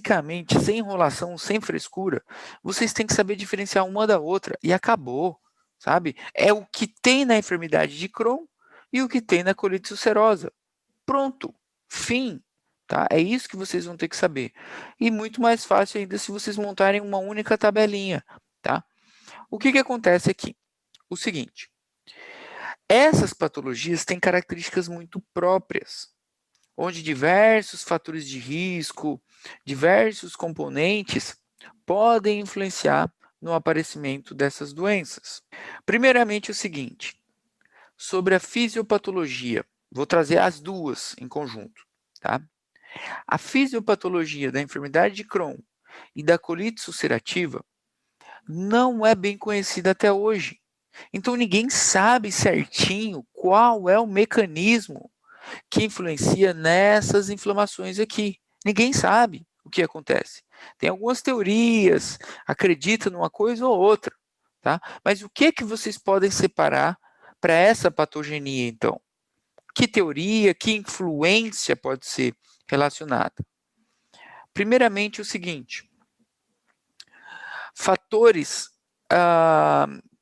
basicamente, sem enrolação, sem frescura, vocês têm que saber diferenciar uma da outra e acabou, sabe? É o que tem na enfermidade de Crohn e o que tem na colite ulcerosa. Pronto, fim. Tá? É isso que vocês vão ter que saber. E muito mais fácil ainda se vocês montarem uma única tabelinha. Tá? O que acontece aqui? O seguinte, essas patologias têm características muito próprias, onde diversos fatores de risco, diversos componentes podem influenciar no aparecimento dessas doenças. Primeiramente, o seguinte, sobre a fisiopatologia, vou trazer as duas em conjunto, tá? A fisiopatologia da enfermidade de Crohn e da colite ulcerativa não é bem conhecida até hoje. Então, ninguém sabe certinho qual é o mecanismo que influencia nessas inflamações aqui. Ninguém sabe o que acontece. Tem algumas teorias, acredita numa coisa ou outra, tá? Mas o que vocês podem separar para essa patogenia, então? Que teoria, que influência pode ser relacionada? Primeiramente, o seguinte, fatores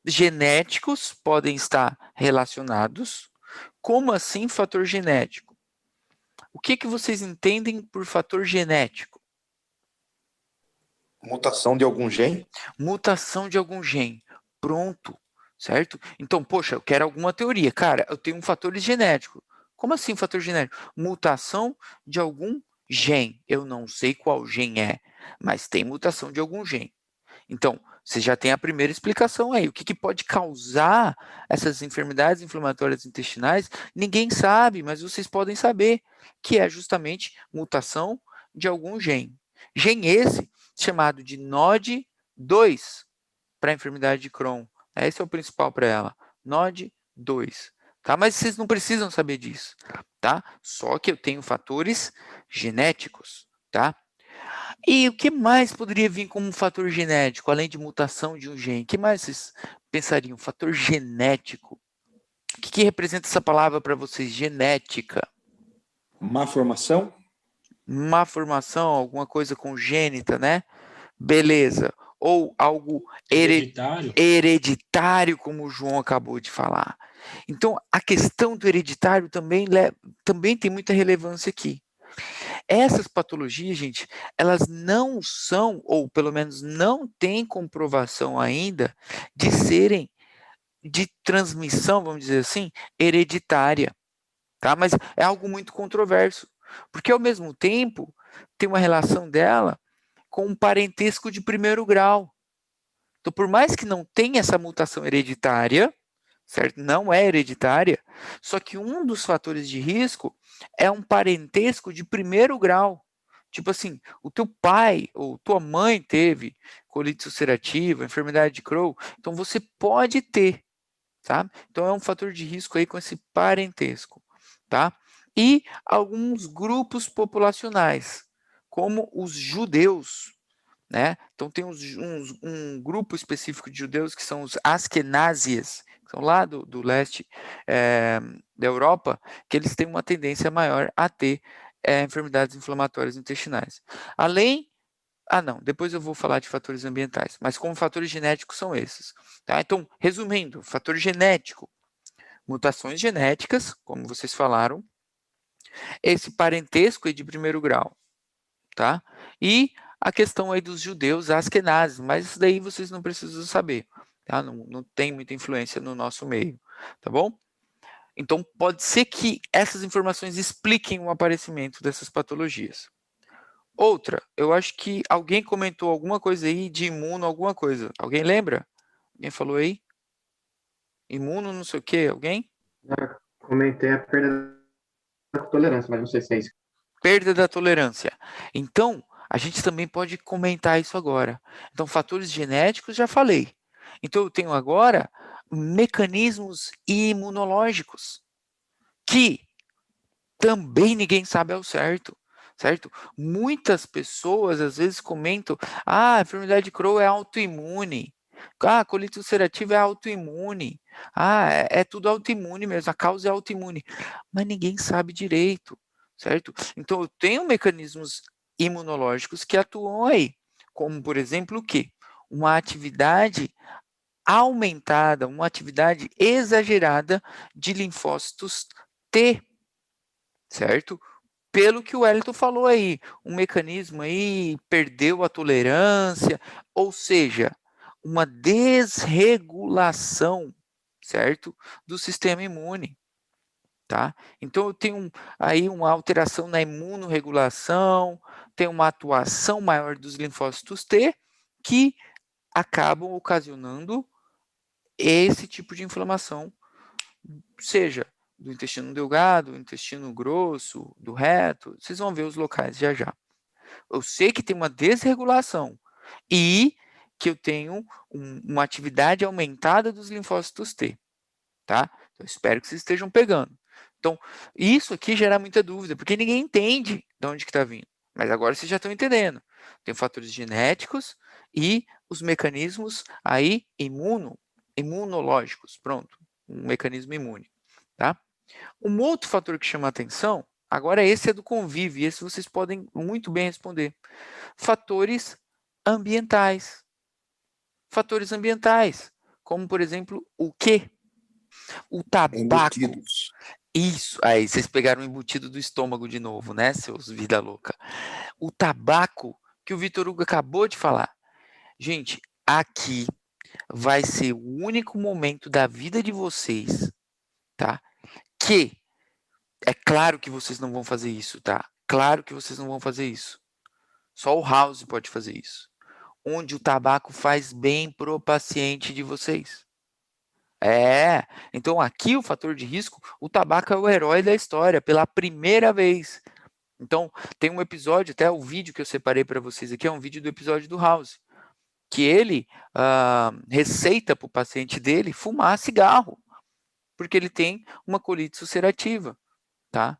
genéticos podem estar relacionados. Como assim fator genético? O que vocês entendem por fator genético? Mutação de algum gene? Mutação de algum gene. Pronto, certo? Então, poxa, eu quero alguma teoria. Cara, eu tenho um fator genético. Como assim fator genético? Mutação de algum gene. Eu não sei qual gene é, mas tem mutação de algum gene. Então, você já tem a primeira explicação aí. O que pode causar essas enfermidades inflamatórias intestinais? Ninguém sabe, mas vocês podem saber, que é justamente mutação de algum gene. Gene esse chamado de NOD2 para a enfermidade de Crohn. Esse é o principal para ela, NOD2. Tá? Mas vocês não precisam saber disso, tá? Só que eu tenho fatores genéticos, tá? E o que mais poderia vir como um fator genético, além de mutação de um gene? O que mais vocês pensariam? Fator genético. O que representa essa palavra para vocês? Genética. Má formação? Má formação, alguma coisa congênita, né? Beleza. Ou algo hereditário, como o João acabou de falar. Então, a questão do hereditário também tem muita relevância aqui. Essas patologias, gente, elas não são, ou pelo menos não têm comprovação ainda, de serem de transmissão, vamos dizer assim, hereditária. Tá? Mas é algo muito controverso, porque ao mesmo tempo tem uma relação dela com um parentesco de primeiro grau. Então, por mais que não tenha essa mutação hereditária, certo? Não é hereditária, só que um dos fatores de risco é um parentesco de primeiro grau. Tipo assim, o teu pai ou tua mãe teve colite ulcerativa, enfermidade de Crohn, então você pode ter, tá? Então é um fator de risco aí com esse parentesco, tá? E alguns grupos populacionais, como os judeus, né? Então tem um grupo específico de judeus que são os askenázies, que são lá do leste da Europa, que eles têm uma tendência maior a ter enfermidades inflamatórias intestinais. Não, depois eu vou falar de fatores ambientais, mas como fatores genéticos são esses. Tá? Então, resumindo, fator genético, mutações genéticas, como vocês falaram, esse parentesco aí de primeiro grau, tá? E a questão aí dos judeus askenazes, mas isso daí vocês não precisam saber, tá? Não tem muita influência no nosso meio, tá bom? Então, pode ser que essas informações expliquem o aparecimento dessas patologias. Outra, eu acho que alguém comentou alguma coisa aí de imuno, alguma coisa. Alguém lembra? Alguém falou aí? Imuno, não sei o quê, alguém? Comentei a perda da tolerância, mas não sei se é isso. Perda da tolerância. Então, a gente também pode comentar isso agora. Então, fatores genéticos, já falei. Então, eu tenho agora mecanismos imunológicos, que também ninguém sabe ao certo, certo? Muitas pessoas, às vezes, comentam, a enfermidade de Crohn é autoimune, a colite ulcerativa é autoimune, é tudo autoimune mesmo, a causa é autoimune, mas ninguém sabe direito, certo? Então, eu tenho mecanismos imunológicos que atuam aí, como, por exemplo, o quê? Uma atividade aumentada, uma atividade exagerada de linfócitos T, certo? Pelo que o Wellington falou aí, um mecanismo aí perdeu a tolerância, ou seja, uma desregulação, certo? Do sistema imune, tá? Então eu tenho aí uma alteração na imunorregulação, tem uma atuação maior dos linfócitos T que acabam ocasionando esse tipo de inflamação, seja do intestino delgado, intestino grosso, do reto, vocês vão ver os locais já já. Eu sei que tem uma desregulação e que eu tenho uma atividade aumentada dos linfócitos T, tá? Eu espero que vocês estejam pegando. Então, isso aqui gera muita dúvida, porque ninguém entende de onde que está vindo. Mas agora vocês já estão entendendo. Tem fatores genéticos e os mecanismos aí imunológicos, pronto, um mecanismo imune, tá? Um outro fator que chama a atenção, agora esse é do convívio, e esse vocês podem muito bem responder. Fatores ambientais. Fatores ambientais, como por exemplo, o quê? O tabaco. Embutidos. Isso, aí vocês pegaram o embutido do estômago de novo, né, seus vida louca. O tabaco, que o Vitor Hugo acabou de falar. Gente, aqui vai ser o único momento da vida de vocês, tá? Que é claro que vocês não vão fazer isso, tá? Claro que vocês não vão fazer isso. Só o House pode fazer isso. Onde o tabaco faz bem pro paciente de vocês. Então aqui o fator de risco, o tabaco é o herói da história, pela primeira vez. Então, tem um episódio, até o vídeo que eu separei para vocês aqui, é um vídeo do episódio do House, que ele receita para o paciente dele fumar cigarro, porque ele tem uma colite ulcerativa, tá?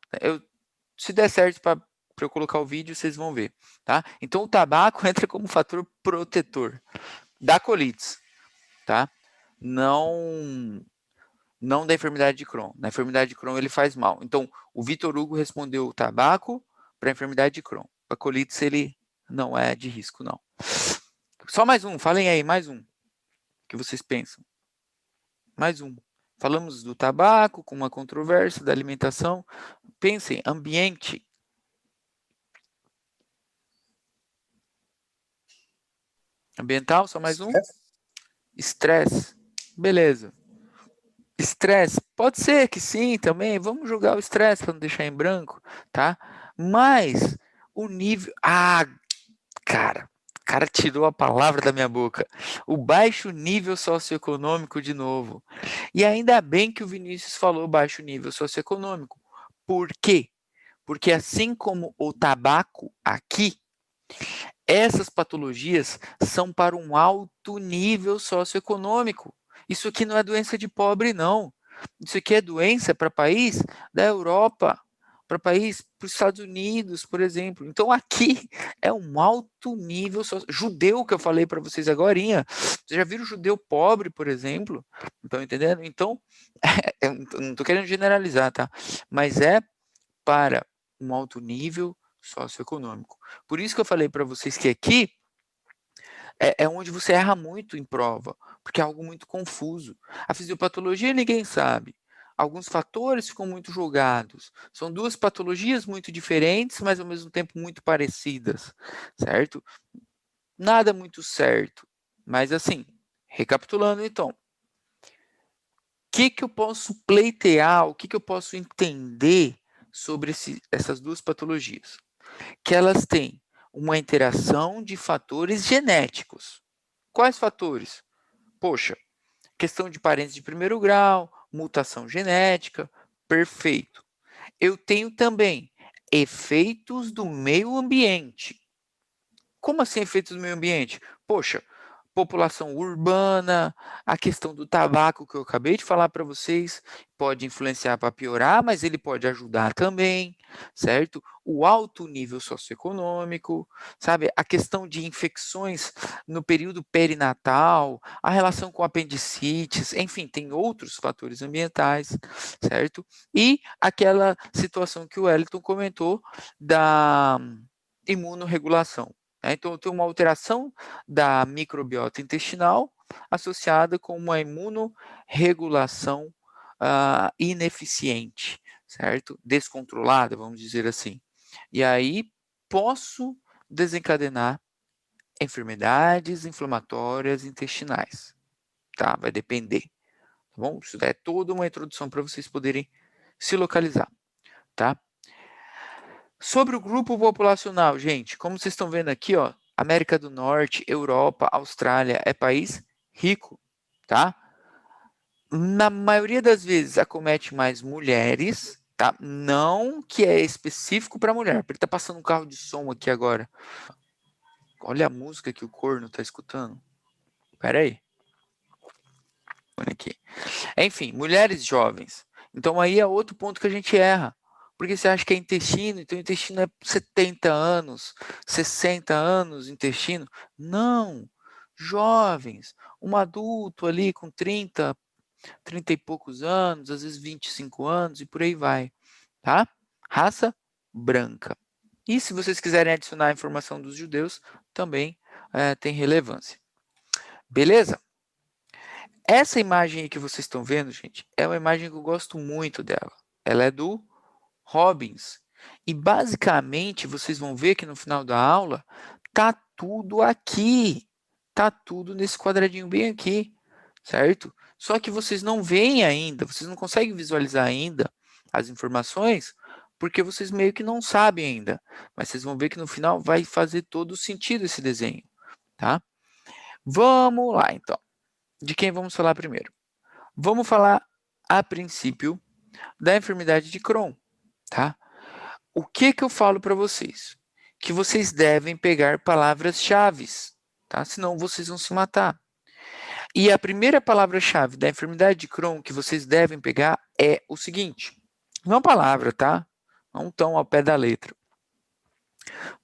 Se der certo para eu colocar o vídeo, vocês vão ver, tá? Então, o tabaco entra como fator protetor da colites, tá? Não da enfermidade de Crohn. Na enfermidade de Crohn ele faz mal. Então, o Vitor Hugo respondeu o tabaco para a enfermidade de Crohn. A colites ele não é de risco, não. Só mais um, falem aí, mais um. O que vocês pensam? Mais um. Falamos do tabaco, com uma controvérsia, da alimentação. Pensem, ambiente. Ambiental, só mais um. Estresse. Beleza. Estresse, pode ser que sim também, vamos jogar o estresse para não deixar em branco, tá? Mas o nível... cara tirou a palavra da minha boca. O baixo nível socioeconômico de novo. E ainda bem que o Vinícius falou baixo nível socioeconômico. Por quê? Porque assim como o tabaco aqui, essas patologias são para um alto nível socioeconômico. Isso aqui não é doença de pobre, não. Isso aqui é doença para país da Europa, para país, para os Estados Unidos, por exemplo. Então, aqui é um alto nível judeu que eu falei para vocês agorinha. Vocês já viram judeu pobre, por exemplo? Estão entendendo? Então, eu não estou querendo generalizar, tá? Mas é para um alto nível socioeconômico. Por isso que eu falei para vocês que aqui é onde você erra muito em prova, porque é algo muito confuso. A fisiopatologia ninguém sabe. Alguns fatores ficam muito jogados. São duas patologias muito diferentes, mas ao mesmo tempo muito parecidas, certo? Nada muito certo. Mas assim, recapitulando então, o que eu posso pleitear, o que eu posso entender sobre essas duas patologias? Que elas têm uma interação de fatores genéticos. Quais fatores? Poxa, questão de parentes de primeiro grau, mutação genética, perfeito. Eu tenho também efeitos do meio ambiente. Como assim efeitos do meio ambiente? Poxa, população urbana, a questão do tabaco que eu acabei de falar para vocês, pode influenciar para piorar, mas ele pode ajudar também, certo? O alto nível socioeconômico, sabe? A questão de infecções no período perinatal, a relação com apendicites, enfim, tem outros fatores ambientais, certo? E aquela situação que o Wellington comentou da imunorregulação. Né? Então, eu tenho uma alteração da microbiota intestinal associada com uma imunorregulação ineficiente, certo? Descontrolada, vamos dizer assim. E aí, posso desencadenar enfermidades inflamatórias intestinais, tá? Vai depender, tá bom? Isso é toda uma introdução para vocês poderem se localizar, tá? Sobre o grupo populacional, gente, como vocês estão vendo aqui, ó, América do Norte, Europa, Austrália, é país rico, tá? Na maioria das vezes acomete mais mulheres, tá? Não que é específico para mulher, porque tá passando um carro de som aqui agora. Olha a música que o corno tá escutando. Pera aí. Aqui. Enfim, mulheres jovens. Então aí é outro ponto que a gente erra. Porque você acha que é intestino, então o intestino é 70 anos, 60 anos intestino. Não, jovens, um adulto ali com 30 e poucos anos, às vezes 25 anos e por aí vai, tá? Raça branca. E se vocês quiserem adicionar a informação dos judeus, também tem relevância. Beleza? Essa imagem aí que vocês estão vendo, gente, é uma imagem que eu gosto muito dela. Ela é do Robbins. E basicamente, vocês vão ver que no final da aula, tá tudo aqui. Tá tudo nesse quadradinho bem aqui, certo? Só que vocês não veem ainda, vocês não conseguem visualizar ainda as informações, porque vocês meio que não sabem ainda. Mas vocês vão ver que no final vai fazer todo sentido esse desenho, tá? Vamos lá, então. De quem vamos falar primeiro? Vamos falar, a princípio, da enfermidade de Crohn, tá? O que eu falo para vocês? Que vocês devem pegar palavras-chave, tá? Senão vocês vão se matar. E a primeira palavra-chave da enfermidade de Crohn que vocês devem pegar é o seguinte. Não palavra, tá? Não tão ao pé da letra.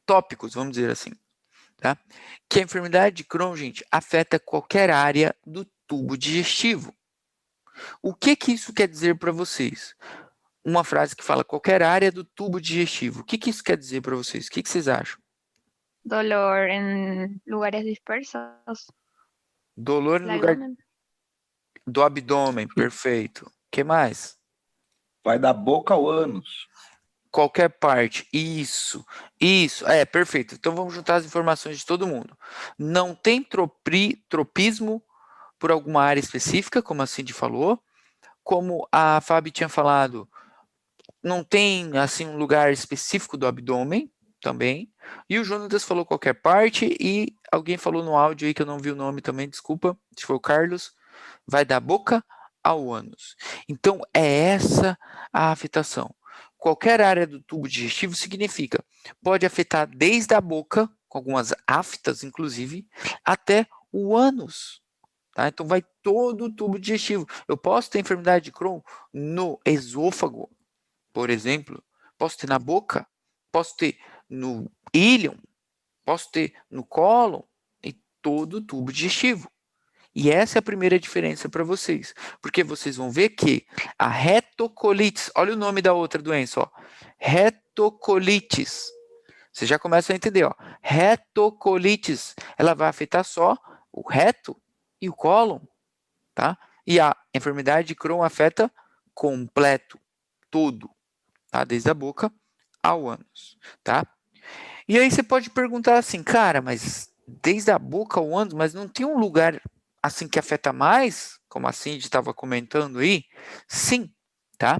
Tópicos, vamos dizer assim, tá? Que a enfermidade de Crohn, gente, afeta qualquer área do tubo digestivo. O que isso quer dizer para vocês? Uma frase que fala qualquer área do tubo digestivo. O que isso quer dizer para vocês? O que vocês acham? Dolor en lugares dispersos. Dolor no El lugar abdomen. do abdômen, perfeito. O que mais? Vai da boca ao ânus. Qualquer parte, isso, perfeito. Então vamos juntar as informações de todo mundo. Não tem tropismo por alguma área específica, como a Cindy falou, como a Fábio tinha falado, não tem assim um lugar específico do abdômen também, e o Jonas falou qualquer parte, e alguém falou no áudio aí que eu não vi o nome também, desculpa, se foi o Carlos, vai da boca ao ânus. Então é essa a afetação. Qualquer área do tubo digestivo significa, pode afetar desde a boca, com algumas aftas, inclusive, até o ânus. Tá? Então, vai todo o tubo digestivo. Eu posso ter enfermidade de Crohn no esôfago, por exemplo. Posso ter na boca, posso ter no íleon, posso ter no cólon, e todo o tubo digestivo. E essa é a primeira diferença para vocês, porque vocês vão ver que a retocolites, olha o nome da outra doença, ó, retocolites. Você já começa a entender, ó, retocolites, ela vai afetar só o reto e o cólon, tá? E a enfermidade de Crohn afeta completo, todo, tá? Desde a boca ao ânus, tá? E aí você pode perguntar assim, cara, mas desde a boca ao ânus, mas não tem um lugar assim que afeta mais, como a Cindy estava comentando aí? Sim, tá?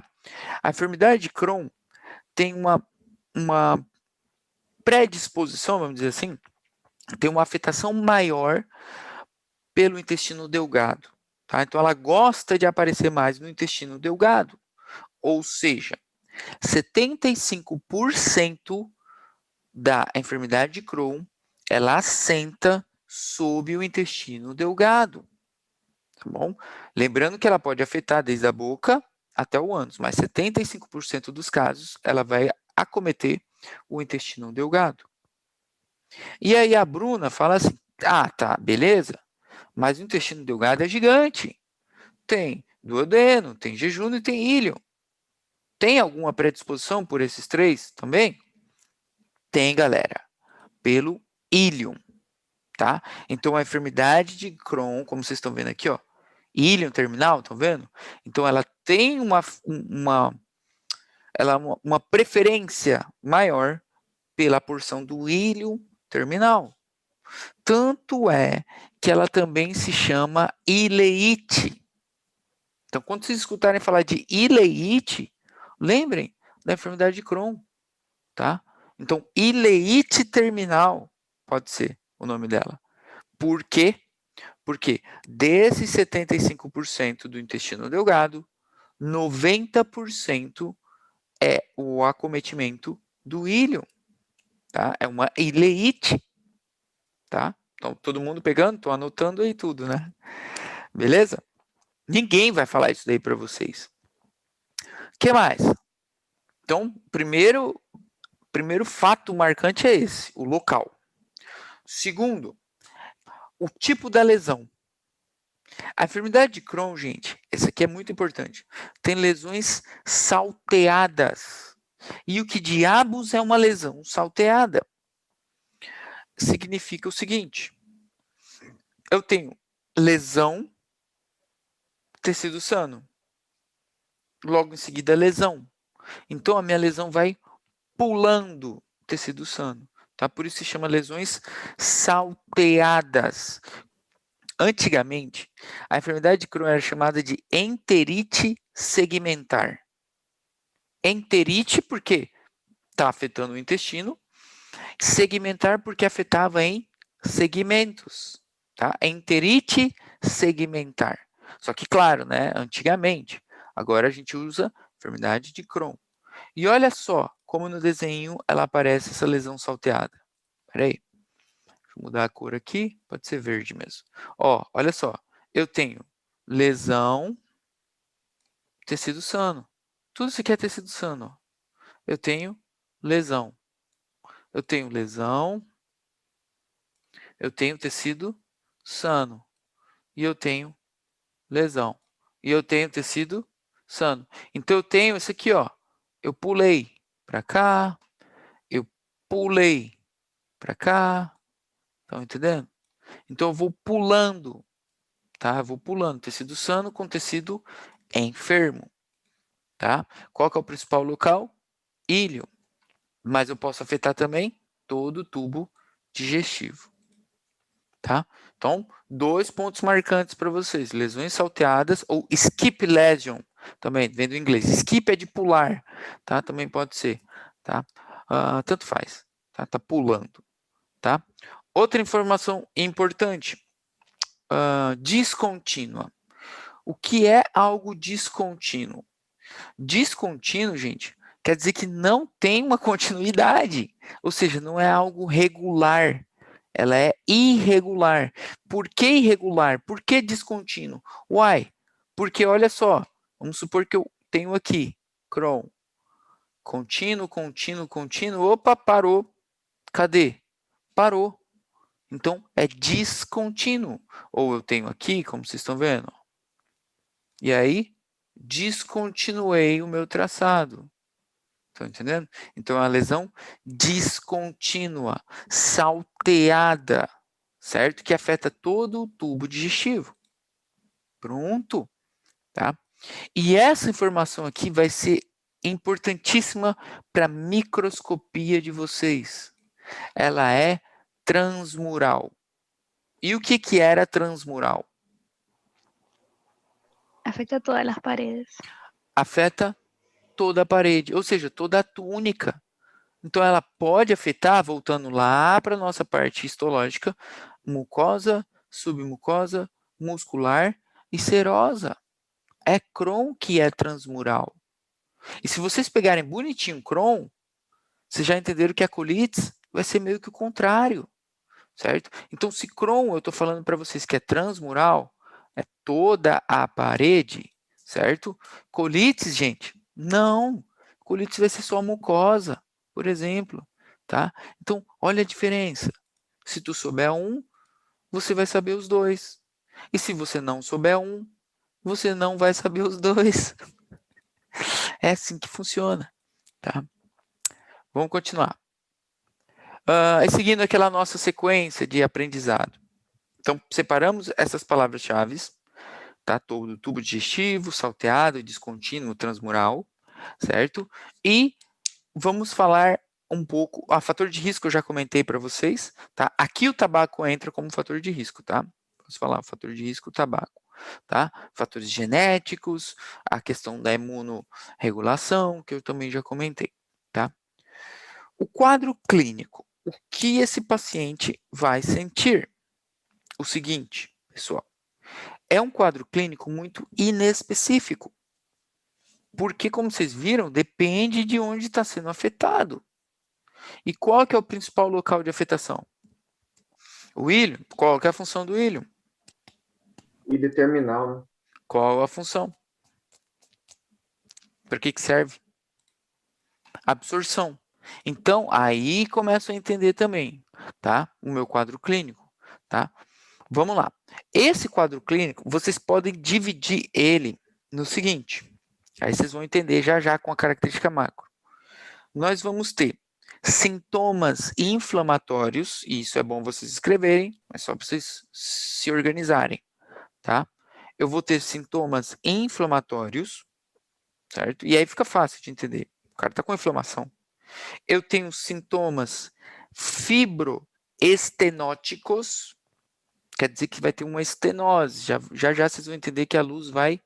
A enfermidade de Crohn tem uma predisposição, vamos dizer assim, tem uma afetação maior pelo intestino delgado, tá? Então ela gosta de aparecer mais no intestino delgado, ou seja, 75% da enfermidade de Crohn, ela assenta sob o intestino delgado, tá bom? Lembrando que ela pode afetar desde a boca até o ânus, mas 75% dos casos ela vai acometer o intestino delgado. E aí a Bruna fala assim, tá, beleza, mas o intestino delgado é gigante. Tem duodeno, tem jejum e tem íleon. Tem alguma predisposição por esses três também? Tem, galera. pelo íleon, tá? Então, a enfermidade de Crohn, como vocês estão vendo aqui, ó, íleon terminal, estão vendo? Então, ela tem uma preferência maior pela porção do íleon terminal. Tanto é que ela também se chama ileite. Então, quando vocês escutarem falar de ileite, lembrem da enfermidade de Crohn, tá? Então, ileite terminal pode ser o nome dela. Por quê? Porque desses 75% do intestino delgado, 90% é o acometimento do íleon, tá? É uma ileite, tá? Então, todo mundo pegando? Estou anotando aí tudo, né? Beleza? Ninguém vai falar isso daí para vocês. O que mais? Então, primeiro fato marcante é esse, o local. Segundo, o tipo da lesão. A enfermidade de Crohn, gente, essa aqui é muito importante. Tem lesões salteadas. E o que diabos é uma lesão salteada? Significa o seguinte: eu tenho lesão, tecido sano. Logo em seguida, lesão. Então, a minha lesão vai pulando tecido sano. Tá? Por isso se chama lesões salteadas. Antigamente, a enfermidade de Crohn era chamada de enterite segmentar. Enterite porque está afetando o intestino, segmentar porque afetava em segmentos. Tá? Enterite segmentar. Só que, claro, né, antigamente, agora a gente usa enfermidade de Crohn. E olha só como no desenho ela aparece essa lesão salteada. Espera aí. Deixa eu mudar a cor aqui, pode ser verde mesmo. Ó, olha só, eu tenho lesão, tecido sano. Tudo isso aqui é tecido sano. Ó. Eu tenho lesão. Eu tenho lesão, eu tenho tecido sano. E eu tenho lesão. E eu tenho tecido sano. Então, eu tenho isso aqui, ó. Eu pulei para cá, eu pulei para cá. Estão entendendo? Então, eu vou pulando, tá? Eu vou pulando tecido sano com tecido enfermo, tá? Qual que é o principal local? Íleon. Mas eu posso afetar também todo o tubo digestivo, tá? Então, 2 pontos marcantes para vocês. Lesões salteadas ou skip lesion, também, vem do inglês. Skip é de pular, tá? Também pode ser, tá? Tanto faz, tá? Tá pulando, tá? Outra informação importante, descontínua. O que é algo descontínuo? Descontínuo, gente, quer dizer que não tem uma continuidade, ou seja, não é algo regular, ela é irregular. Por que irregular? Por que descontínuo? Uai, porque olha só, vamos supor que eu tenho aqui, Crohn, contínuo, contínuo, contínuo, opa, parou, cadê? Parou. Então, é descontínuo. Ou eu tenho aqui, como vocês estão vendo. E aí, descontinuei o meu traçado. Estão entendendo? Então, é uma lesão descontínua, salteada, certo? Que afeta todo o tubo digestivo. Pronto. Tá? E essa informação aqui vai ser importantíssima para a microscopia de vocês. Ela é transmural. E o que era transmural? Afecta todas las paredes. Afeta toda a parede, ou seja, toda a túnica. Então, ela pode afetar, voltando lá para a nossa parte histológica, mucosa, submucosa, muscular e serosa. É Crohn que é transmural. E se vocês pegarem bonitinho Crohn, vocês já entenderam que a colites vai ser meio que o contrário, certo? Então, se Crohn, eu estou falando para vocês que é transmural, é toda a parede, certo? Colites, gente, não. Colites vai ser só a mucosa, por exemplo, tá? Então, olha a diferença. Se tu souber um, você vai saber os dois. E se você não souber um, você não vai saber os dois. É assim que funciona, tá? Vamos continuar. Seguindo aquela nossa sequência de aprendizado. Então, separamos essas palavras-chave, tá? Todo tubo digestivo, salteado, descontínuo, transmural, certo? E vamos falar um pouco, fator de risco eu já comentei para vocês, tá? Aqui o tabaco entra como fator de risco, tá? Vamos falar, fator de risco, tabaco, tá? Fatores genéticos, a questão da imunorregulação, que eu também já comentei, tá? O quadro clínico, o que esse paciente vai sentir? O seguinte, pessoal, é um quadro clínico muito inespecífico, porque, como vocês viram, depende de onde está sendo afetado. E qual que é o principal local de afetação? O íleon. Qual que é a função do íleon? E determinal, né? Qual a função? Para que serve? Absorção. Então, aí começo a entender também, tá? O meu quadro clínico, tá? Vamos lá. Esse quadro clínico, vocês podem dividir ele no seguinte. Aí vocês vão entender já já com a característica macro. Nós vamos ter sintomas inflamatórios, e isso é bom vocês escreverem, mas só para vocês se organizarem, tá? Eu vou ter sintomas inflamatórios, certo? E aí fica fácil de entender. O cara está com inflamação. Eu tenho sintomas fibroestenóticos, quer dizer que vai ter uma estenose. Já vocês vão entender que a luz vai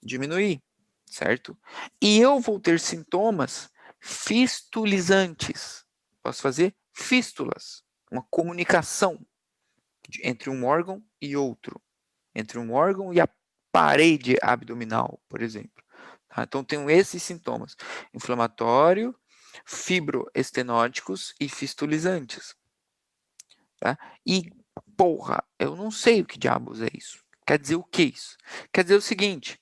diminuir, certo? E eu vou ter sintomas fistulizantes. Posso fazer fístulas, uma comunicação entre um órgão e outro, entre um órgão e a parede abdominal, por exemplo. Tá? Então, tenho esses sintomas: inflamatório, fibroestenóticos e fistulizantes. Tá? E, porra, eu não sei o que diabos é isso. Quer dizer o que isso? Quer dizer o seguinte: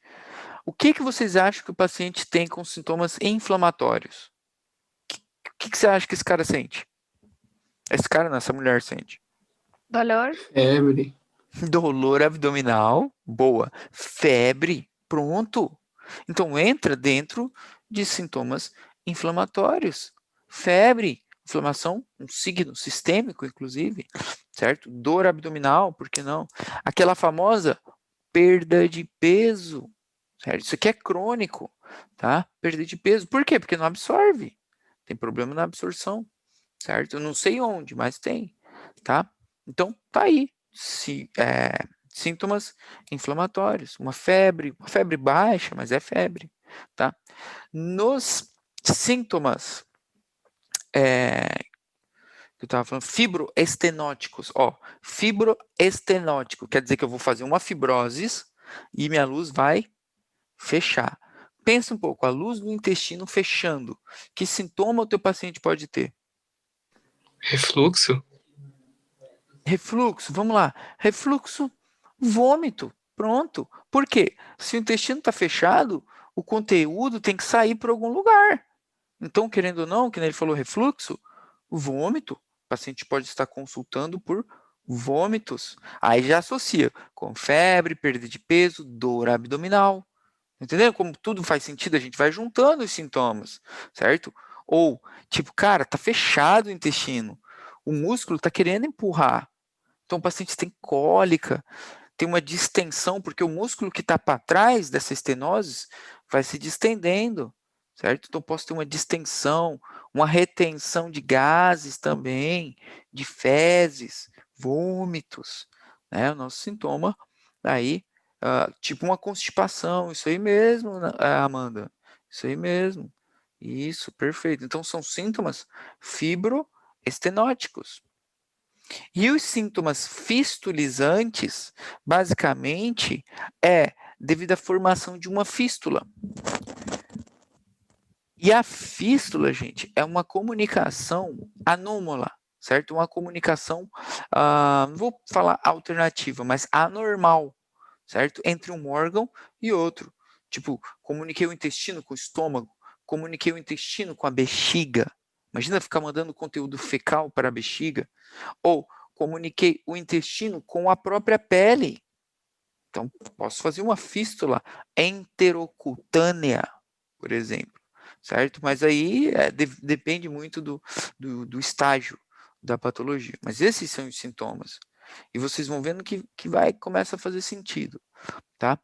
o que vocês acham que o paciente tem com sintomas inflamatórios? O que você acha que esse cara sente? Esse cara, não, essa mulher sente. Dolor. Febre. Dolor abdominal, boa. Febre, pronto. Então, entra dentro de sintomas inflamatórios. Febre, inflamação, um signo sistêmico, inclusive, certo? Dor abdominal, por que não? Aquela famosa perda de peso, certo? Isso aqui é crônico, tá? Perda de peso. Por quê? Porque não absorve. Tem problema na absorção, certo? Eu não sei onde, mas tem, tá? Então, tá aí. Sintomas inflamatórios. Uma febre baixa, mas é febre, tá? Nos sintomas que eu estava falando, fibroestenóticos, fibroestenótico, quer dizer que eu vou fazer uma fibrose e minha luz vai fechar. Pensa um pouco, a luz do intestino fechando. Que sintoma o teu paciente pode ter? Refluxo? Refluxo, vamos lá. Refluxo, vômito, pronto. Por quê? Se o intestino está fechado, o conteúdo tem que sair para algum lugar. Então, querendo ou não, que ele falou refluxo, vômito, o paciente pode estar consultando por vômitos. Aí já associa com febre, perda de peso, dor abdominal. Entendeu? Como tudo faz sentido, a gente vai juntando os sintomas, certo? Ou, tipo, cara, tá fechado o intestino, o músculo tá querendo empurrar. Então, o paciente tem cólica, tem uma distensão, porque o músculo que está para trás dessa estenose vai se distendendo, certo? Então, posso ter uma distensão, uma retenção de gases também, de fezes, vômitos, né? O nosso sintoma aí, tipo uma constipação, isso aí mesmo, Amanda, isso aí mesmo. Isso, perfeito. Então, são sintomas fibroestenóticos. E os sintomas fistulizantes, basicamente, é devido à formação de uma fístula. E a fístula, gente, é uma comunicação anômala, certo? Uma comunicação, não vou falar alternativa, mas anormal, certo? Entre um órgão e outro. Tipo, comuniquei o intestino com o estômago, comuniquei o intestino com a bexiga. Imagina ficar mandando conteúdo fecal para a bexiga. Ou comuniquei o intestino com a própria pele. Então, posso fazer uma fístula enterocutânea, por exemplo. certo? Mas aí depende muito do estágio da patologia. Mas esses são os sintomas. E vocês vão vendo que começa a fazer sentido, tá?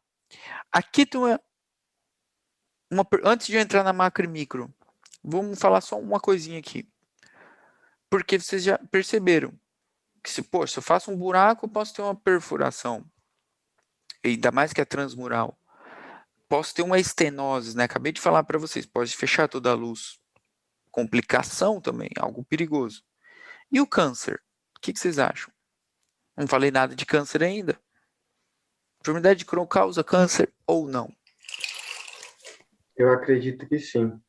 Aqui tem antes de eu entrar na macro e micro, vamos falar só uma coisinha aqui. Porque vocês já perceberam que se eu faço um buraco, eu posso ter uma perfuração. Ainda mais que é transmural. Posso ter uma estenose, né? Acabei de falar para vocês, pode fechar toda a luz. Complicação também, algo perigoso. E o câncer? O que vocês acham? Não falei nada de câncer ainda. Enfermidade de Crohn causa câncer ou não? Eu acredito que sim.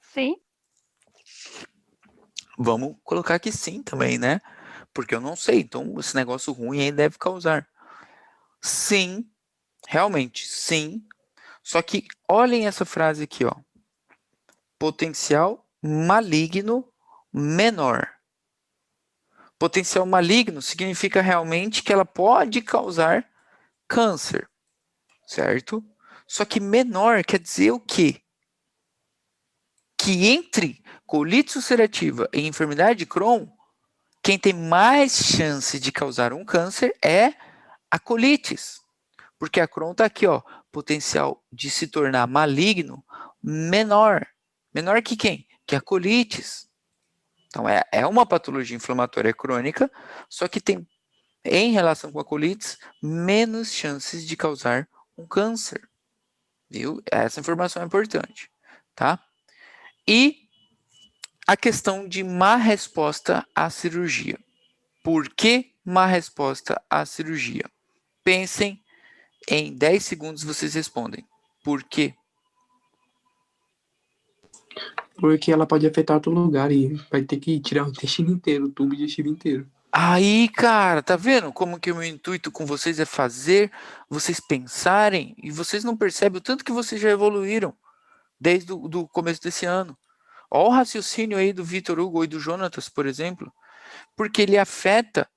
Sim. Vamos colocar que sim também, né? Porque eu não sei, então esse negócio ruim aí deve causar. Sim, realmente, sim. Só que olhem essa frase aqui, ó. Potencial maligno menor. Potencial maligno significa realmente que ela pode causar câncer, certo? Só que menor quer dizer o quê? Que entre colite ulcerativa e enfermidade de Crohn, quem tem mais chance de causar um câncer é a colites. Porque a Crohn está aqui, ó, potencial de se tornar maligno menor. Menor que quem? Que a colites. Então, é uma patologia inflamatória crônica, só que tem, em relação com a colites, menos chances de causar um câncer. Viu? Essa informação é importante, tá? E a questão de má resposta à cirurgia. Por que má resposta à cirurgia? Pensem, em 10 segundos vocês respondem. Por quê? Porque ela pode afetar outro lugar e vai ter que tirar o intestino inteiro, o tubo digestivo inteiro. Aí, cara, tá vendo como que o meu intuito com vocês é fazer vocês pensarem e vocês não percebem o tanto que vocês já evoluíram desde o começo desse ano. Olha o raciocínio aí do Vitor Hugo e do Jonatas, por exemplo, porque ele afeta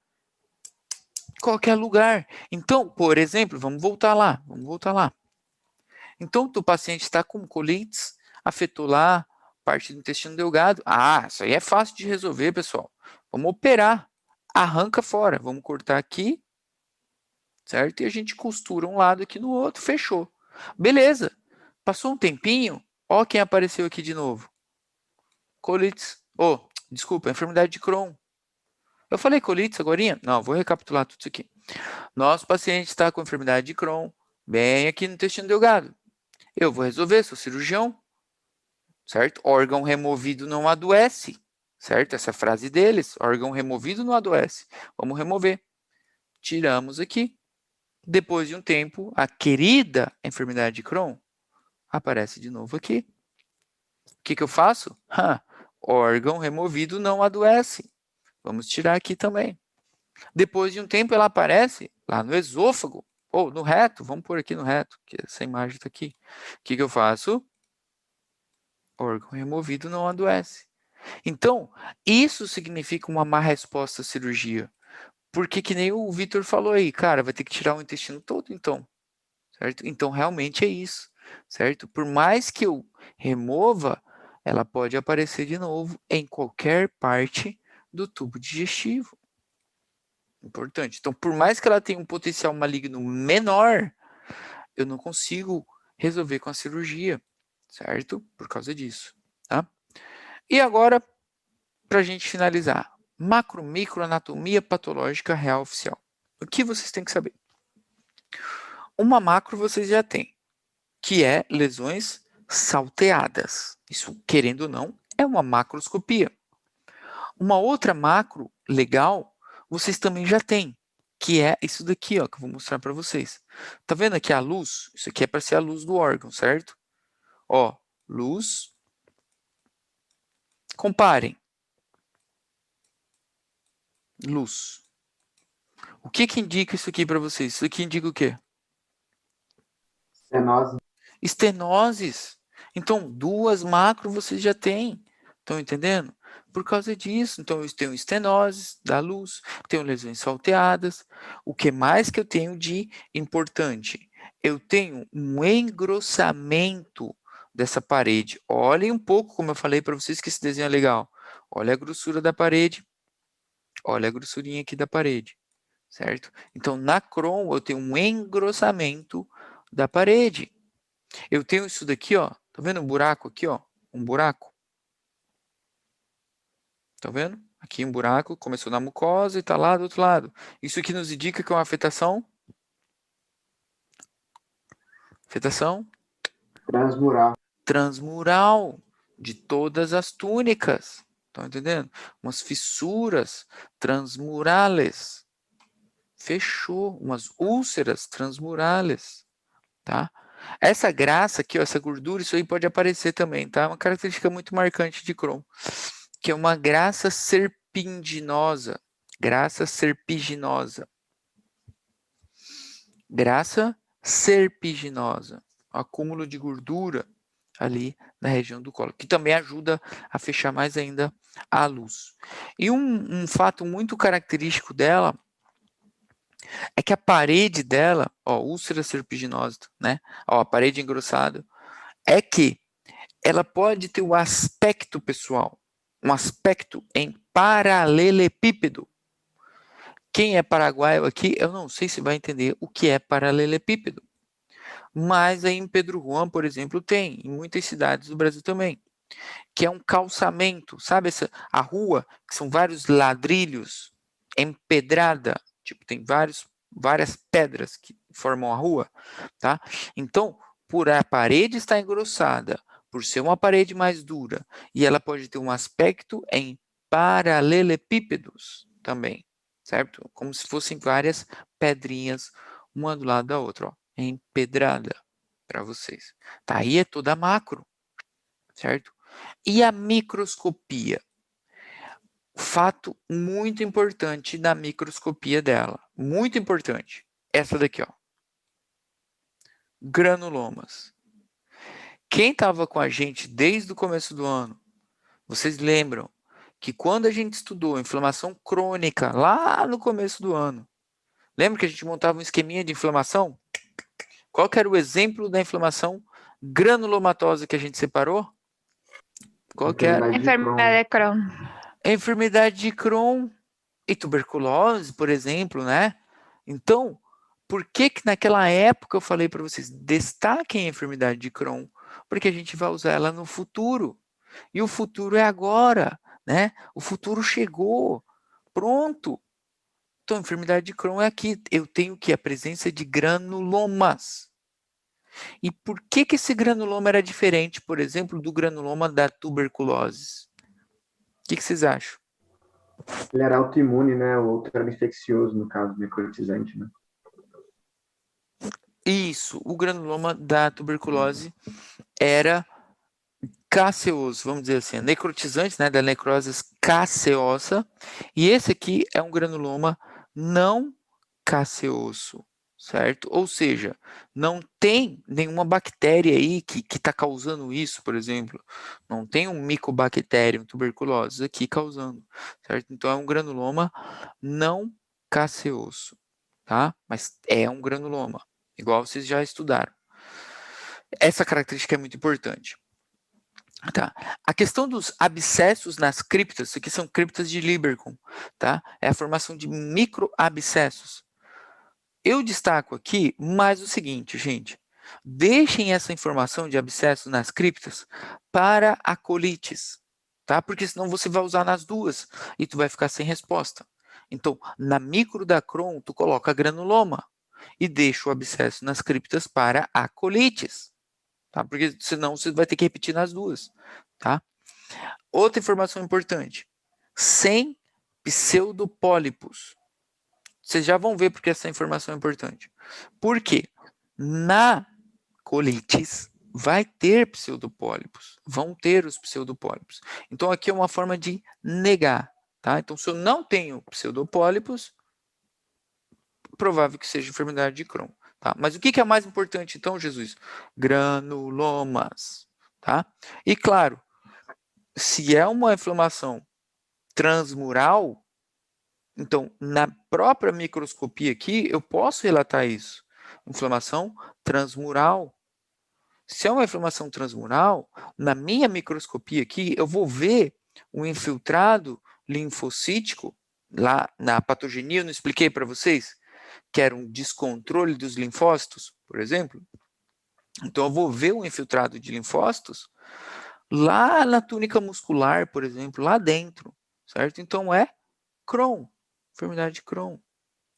qualquer lugar. Então, por exemplo, vamos voltar lá. Então, o paciente está com colites, afetou lá parte do intestino delgado. Ah, isso aí é fácil de resolver, pessoal. Vamos operar. Arranca fora. Vamos cortar aqui, certo? E a gente costura um lado aqui no outro, fechou. Beleza. Passou um tempinho, ó quem apareceu aqui de novo. Colites. Desculpa, enfermidade de Crohn. Eu falei colites agora? Não, vou recapitular tudo isso aqui. Nosso paciente está com enfermidade de Crohn, bem aqui no intestino delgado. Eu vou resolver, sou cirurgião, certo? Órgão removido não adoece, certo? Essa é a frase deles, órgão removido não adoece. Vamos remover. Tiramos aqui. Depois de um tempo, a querida enfermidade de Crohn aparece de novo aqui. O que eu faço? Órgão removido não adoece. Vamos tirar aqui também. Depois de um tempo, ela aparece lá no esôfago, ou no reto. Vamos pôr aqui no reto, que essa imagem está aqui. O que eu faço? Órgão removido não adoece. Então, isso significa uma má resposta à cirurgia. Porque que nem o Vitor falou aí, cara, vai ter que tirar o intestino todo, então. Certo? Então, realmente é isso. Certo? Por mais que eu remova, ela pode aparecer de novo em qualquer parte do tubo digestivo. Importante. Então, por mais que ela tenha um potencial maligno menor, eu não consigo resolver com a cirurgia, certo? Por causa disso, tá? E agora, para a gente finalizar, macro-microanatomia patológica real oficial. O que vocês têm que saber? Uma macro vocês já têm, que é lesões salteadas. Isso, querendo ou não, é uma macroscopia. Uma outra macro legal, vocês também já têm, que é isso daqui, ó, que eu vou mostrar para vocês. Tá vendo aqui a luz? Isso aqui é para ser a luz do órgão, certo? Ó, luz. Comparem. Luz. O que indica isso aqui para vocês? Isso aqui indica o quê? Estenose. Estenoses. Então, duas macro vocês já têm. Estão entendendo? Por causa disso. Então, eu tenho estenoses da luz, tenho lesões salteadas. O que mais que eu tenho de importante? Eu tenho um engrossamento dessa parede. Olhem um pouco, como eu falei para vocês, que esse desenho é legal. Olha a grossura da parede. Olha a grossurinha aqui da parede, certo? Então, na Chrome, eu tenho um engrossamento da parede. Eu tenho isso daqui, ó. Tá vendo um buraco aqui, ó? Um buraco. Tá vendo? Aqui um buraco, começou na mucosa e tá lá do outro lado. Isso aqui nos indica que é uma afetação. Afetação Transmural. transmural de todas as túnicas. Estão entendendo? Umas fissuras transmurales. Fechou. Umas úlceras transmurales. Tá? Essa graça aqui, ó, essa gordura, isso aí pode aparecer também, tá? Uma característica muito marcante de Crohn, que é uma graça serpinginosa. Graça serpiginosa. Graça serpiginosa. Acúmulo de gordura ali na região do colo, que também ajuda a fechar mais ainda a luz. E um fato muito característico dela é que a parede dela, ó, úlcera serpiginosa, né? Ó, a parede engrossada, é que ela pode ter o aspecto, pessoal, um aspecto em paralelepípedo. Quem é paraguaio aqui, eu não sei se vai entender o que é paralelepípedo. Mas aí em Pedro Juan, por exemplo, tem, em muitas cidades do Brasil também, que é um calçamento, sabe a rua, que são vários ladrilhos, empedrada, tipo, tem várias pedras que formam a rua, tá? Então, por a parede estar engrossada, por ser uma parede mais dura, e ela pode ter um aspecto em paralelepípedos também, certo? Como se fossem várias pedrinhas, uma do lado da outra, ó, empedrada para vocês. Tá, aí é toda macro, certo? E a microscopia? Fato muito importante da microscopia dela, muito importante. Essa daqui, ó. Granulomas. Quem estava com a gente desde o começo do ano, vocês lembram que quando a gente estudou inflamação crônica, lá no começo do ano, lembra que a gente montava um esqueminha de inflamação? Qual que era o exemplo da inflamação granulomatosa que a gente separou? Qual que era? Enfermedade de Crohn. A enfermidade de Crohn e tuberculose, por exemplo, né? Então, por que naquela época eu falei para vocês, destaquem a enfermidade de Crohn? Porque a gente vai usar ela no futuro. E o futuro é agora, né? O futuro chegou. Pronto. Então, a enfermidade de Crohn é aqui. Eu tenho que a presença de granulomas. E por que esse granuloma era diferente, por exemplo, do granuloma da tuberculose? O que vocês acham? Ele era autoimune, né? O outro era infeccioso, no caso, necrotizante, né? Isso, o granuloma da tuberculose era caseoso, vamos dizer assim, necrotizante, né, da necrose caseosa, e esse aqui é um granuloma não caseoso, certo? Ou seja, não tem nenhuma bactéria aí que está causando isso, por exemplo, não tem um micobacterium tuberculose aqui causando, certo? Então é um granuloma não caseoso, tá? Mas é um granuloma, igual vocês já estudaram. Essa característica é muito importante. Tá. A questão dos abscessos nas criptas, isso aqui são criptas de Lieberkühn, tá? É a formação de microabscessos. Eu destaco aqui mais o seguinte, gente. Deixem essa informação de abscessos nas criptas para a colites, tá? Porque senão você vai usar nas duas e tu vai ficar sem resposta. Então, na micro da Crohn, tu coloca granuloma e deixa o abscesso nas criptas para a colites. Tá? Porque senão você vai ter que repetir nas duas, tá? Outra informação importante, sem pseudopólipos. Vocês já vão ver porque essa informação é importante. Por quê? Na colites vai ter pseudopólipos, vão ter os pseudopólipos. Então aqui é uma forma de negar, tá? Então se eu não tenho pseudopólipos, provável que seja enfermidade de Crohn. Tá? Mas o que é mais importante, então, Jesus? Granulomas. Tá? E, claro, se é uma inflamação transmural, então, na própria microscopia aqui, eu posso relatar isso. Inflamação transmural. Se é uma inflamação transmural, na minha microscopia aqui, eu vou ver um infiltrado linfocítico, lá na patogenia, eu não expliquei para vocês, que era um descontrole dos linfócitos, por exemplo. Então, eu vou ver um infiltrado de linfócitos lá na túnica muscular, por exemplo, lá dentro, certo? Então, é Crohn, enfermidade de Crohn,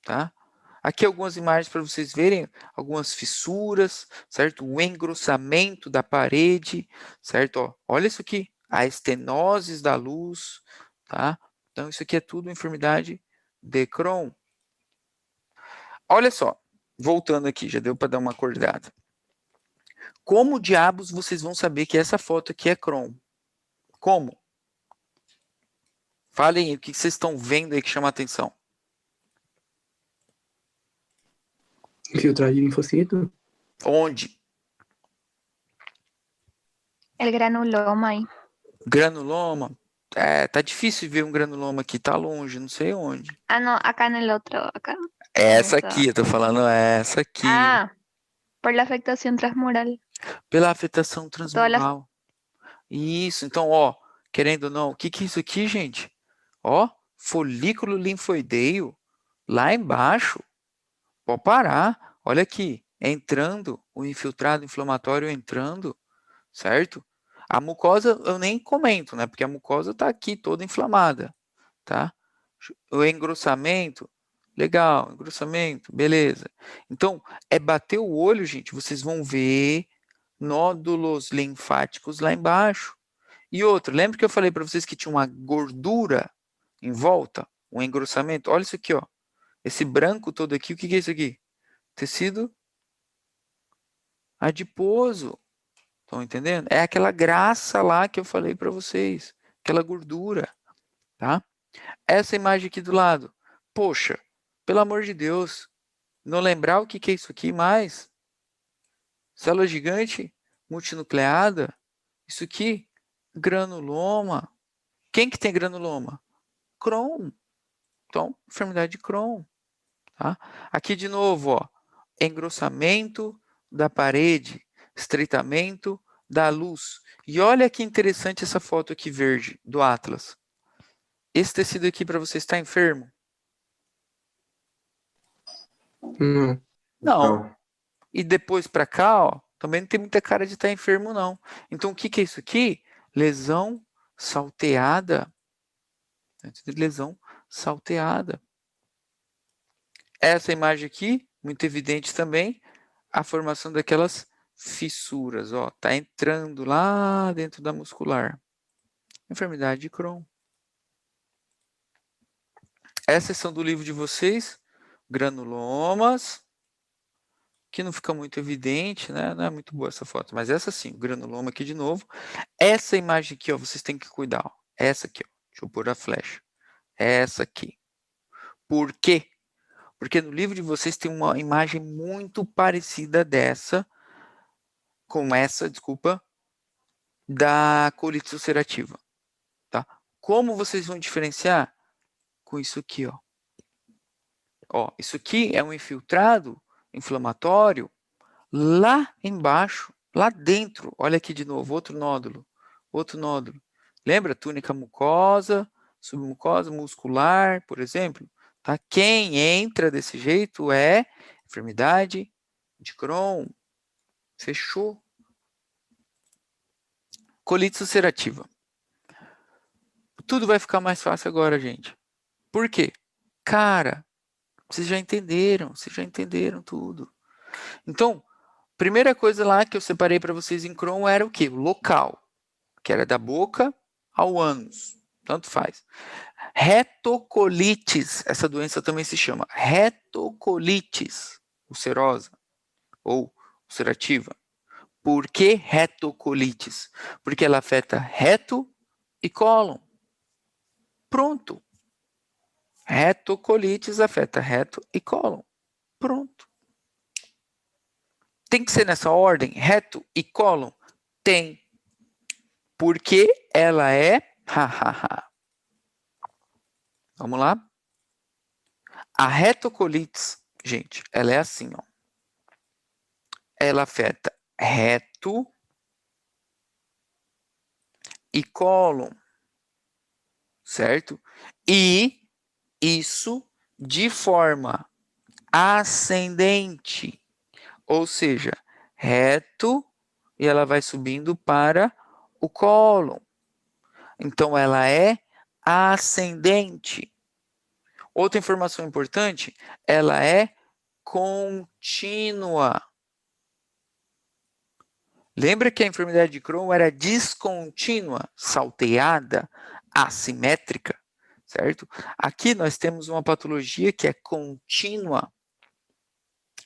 tá? Aqui algumas imagens para vocês verem, algumas fissuras, certo? O engrossamento da parede, certo? Ó, olha isso aqui, a estenose da luz, tá? Então, isso aqui é tudo enfermidade de Crohn. Olha só, voltando aqui, já deu para dar uma acordada. Como diabos vocês vão saber que essa foto aqui é Crohn? Como? Falem aí, o que vocês estão vendo aí que chama a atenção? Infiltrado de linfocito. Onde? El granuloma ahí. Granuloma? É, tá difícil ver um granuloma aqui, tá longe, não sei onde. Ah, no, acá en el otro, acá. Essa Essa. aqui, eu tô falando essa aqui. Ah, por la afectación transmural. Pela afetação Todas las transmural. Isso, então, ó, querendo ou não, o que que é isso aqui, gente? Ó, folículo linfoideo, lá embaixo. Pode parar, olha aqui, entrando, o infiltrado inflamatório entrando, certo? A mucosa eu nem comento, né? Porque a mucosa está aqui toda inflamada, tá? O engrossamento, legal, engrossamento, beleza. Então, é bater o olho, gente, vocês vão ver nódulos linfáticos lá embaixo. E outra, lembra que eu falei para vocês que tinha uma gordura em volta, um engrossamento? Olha isso aqui, ó. Esse branco todo aqui, o que é isso aqui? Tecido adiposo. Estão entendendo? É aquela graça lá que eu falei para vocês, aquela gordura, tá? Essa imagem aqui do lado. Poxa, pelo amor de Deus, não lembrar o que é isso aqui mais? Célula gigante multinucleada? Isso aqui, granuloma. Quem que tem granuloma? Crohn. Então, enfermidade de Crohn, tá? Aqui de novo, ó, engrossamento da parede, estreitamento da luz. E olha que interessante essa foto aqui verde do Atlas. Esse tecido aqui para você está enfermo? Não. Não. E depois para cá, ó, também não tem muita cara de estar enfermo, não. Então, o que que é isso aqui? Lesão salteada. Lesão salteada. Essa imagem aqui, muito evidente também, a formação daquelas fissuras, ó, tá entrando lá dentro da muscular. Enfermidade de Crohn. Essas são do livro de vocês, granulomas, que não fica muito evidente, né? Não é muito boa essa foto, mas essa sim, o granuloma aqui de novo. Essa imagem aqui, ó, vocês têm que cuidar, ó. Essa aqui, ó. Deixa eu pôr a flecha. Essa aqui. Por quê? Porque no livro de vocês tem uma imagem muito parecida dessa, com essa, desculpa, da colite ulcerativa, tá? Como vocês vão diferenciar? Com isso aqui, ó. Ó, isso aqui é um infiltrado inflamatório lá embaixo, lá dentro. Olha aqui de novo, outro nódulo, outro nódulo. Lembra? Túnica mucosa, submucosa, muscular, por exemplo. Tá? Quem entra desse jeito é enfermidade de Crohn. Fechou. Colite ulcerativa. Tudo vai ficar mais fácil agora, gente. Por quê? Cara, vocês já entenderam tudo. Então, primeira coisa lá que eu separei para vocês em Crohn era o quê? O local, que era da boca ao ânus. Tanto faz. Retocolites, essa doença também se chama retocolites ulcerosa ou ulcerativa. Por que retocolites? Porque ela afeta reto e cólon. Pronto. Retocolites afeta reto e cólon. Pronto. Tem que ser nessa ordem? Reto e cólon? Tem. Porque ela é... Vamos lá? A retocolites, gente, ela é assim, ó. Ela afeta reto e cólon, certo? E isso de forma ascendente, ou seja, reto e ela vai subindo para o cólon. Então, ela é ascendente. Outra informação importante, ela é contínua. Lembra que a enfermidade de Crohn era descontínua, salteada, assimétrica, certo? Aqui nós temos uma patologia que é contínua,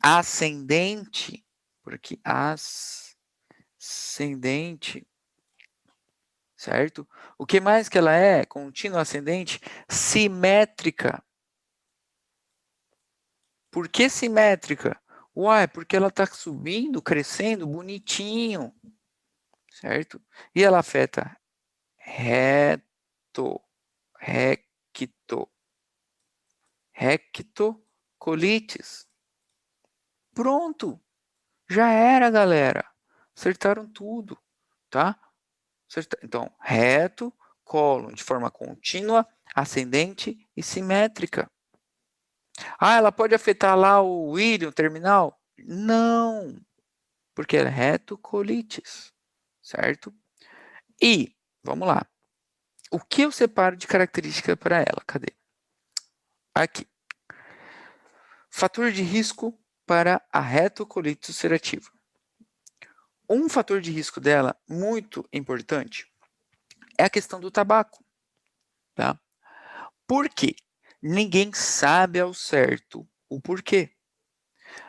ascendente, por aqui, ascendente, certo? O que mais que ela é? Contínua, ascendente, simétrica. Por que simétrica? Uai, porque ela está subindo, crescendo, bonitinho, certo? E ela afeta reto, rectocolites. Pronto, já era, galera. Acertaram tudo, tá? Então, reto, cólon, de forma contínua, ascendente e simétrica. Ah, ela pode afetar lá o íleon terminal? Não, porque é retocolites, certo? E, vamos lá. O que eu separo de característica para ela? Cadê? Aqui. Fator de risco para a retocolite ulcerativa. Um fator de risco dela muito importante é a questão do tabaco. Tá? Por quê? Ninguém sabe ao certo o porquê.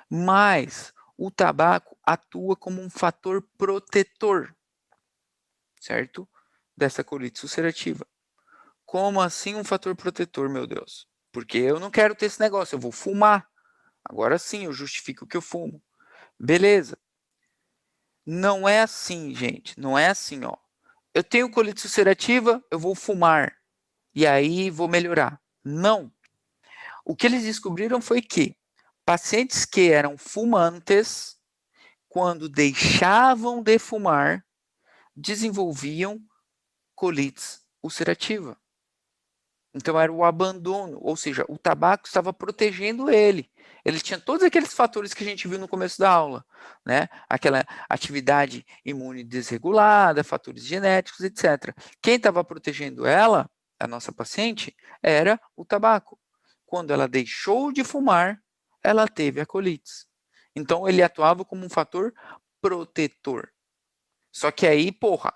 Mas o tabaco atua como um fator protetor, certo? Dessa colite ulcerativa. Como assim um fator protetor, meu Deus? Porque eu não quero ter esse negócio, eu vou fumar. Agora sim, eu justifico que eu fumo. Beleza. Não é assim, gente. Não é assim, ó. Eu tenho colite ulcerativa, eu vou fumar. E aí vou melhorar. Não. O que eles descobriram foi que pacientes que eram fumantes, quando deixavam de fumar, desenvolviam colite ulcerativa. Então era o abandono, ou seja, o tabaco estava protegendo ele. Ele tinha todos aqueles fatores que a gente viu no começo da aula, né? Aquela atividade imune desregulada, fatores genéticos, etc. Quem estava protegendo ela, a nossa paciente, era o tabaco. Quando ela deixou de fumar, ela teve a colite. Então ele atuava como um fator protetor. Só que aí, porra,